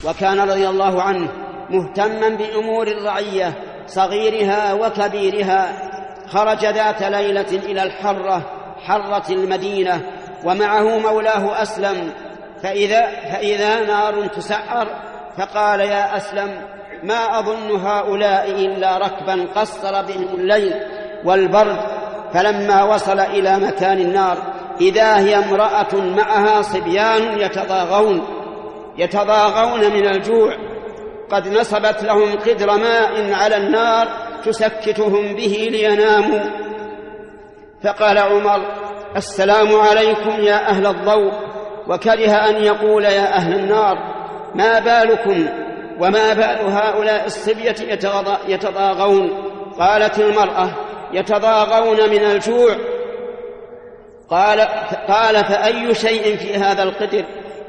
وكان رضي الله عنه مهتما بأمور الرعية صغيرها وكبيرها. خرج ذات ليلة إلى حرة المدينة ومعه مولاه أسلم، فإذا نار تسعر، فقال: يا أسلم، ما أظن هؤلاء إلا ركبا قصر بهم الليل والبرد. فلما وصل إلى مكان النار إذا هي امرأة معها صبيان يتضاغون من الجوع، قد نصبت لهم قدر ماء على النار تسكتهم به ليناموا. فقال عمر: السلام عليكم يا أهل الضوء، وكره أن يقول يا أهل النار. ما بالكم وما بال هؤلاء الصبية يتضاغون؟ قالت المرأة: يتضاغون من الجوع. قال: فأي شيء في هذا القدر؟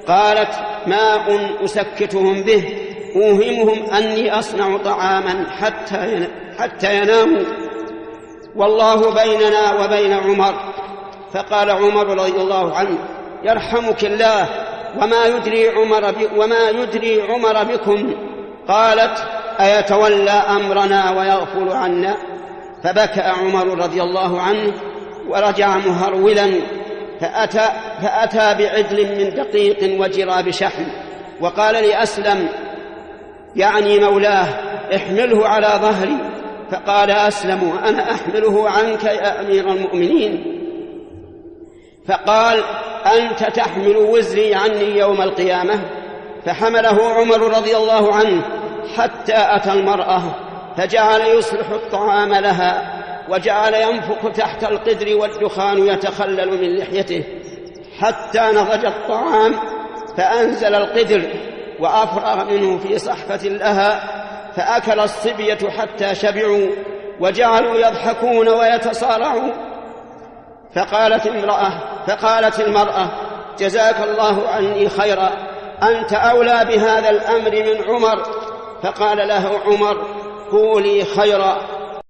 قالت: ماء أسكتهم به، أوهمهم أني أصنع طعاما حتى يناموا، والله بيننا وبين عمر. فقال عمر رضي الله عنه: يرحمك الله، وما يدري عمر بكم؟ قالت: أيتولى أمرنا ويغفل عنا؟ فبكى عمر رضي الله عنه ورجع مهرولا، فأتى بعدل من دقيق وجراب شحم، وقال لأسلم يعني مولاه: احمله على ظهري. فقال أسلم: أنا أحمله عنك يا أمير المؤمنين. فقال: أنت تحمل وزري عني يوم القيامة. فحمله عمر رضي الله عنه حتى أتى المرأة، فجعل يصلح الطعام لها، وجعل ينفخ تحت القدر والدخان يتخلل من لحيته حتى نضج الطعام، فأنزل القدر وأفرغ منه في صحفة لها، فأكل الصبية حتى شبعوا وجعلوا يضحكون ويتصارعون. فقالت المرأة: جزاك الله عني خيرا، أنت أولى بهذا الأمر من عمر. فقال له عمر: قولي خيرا،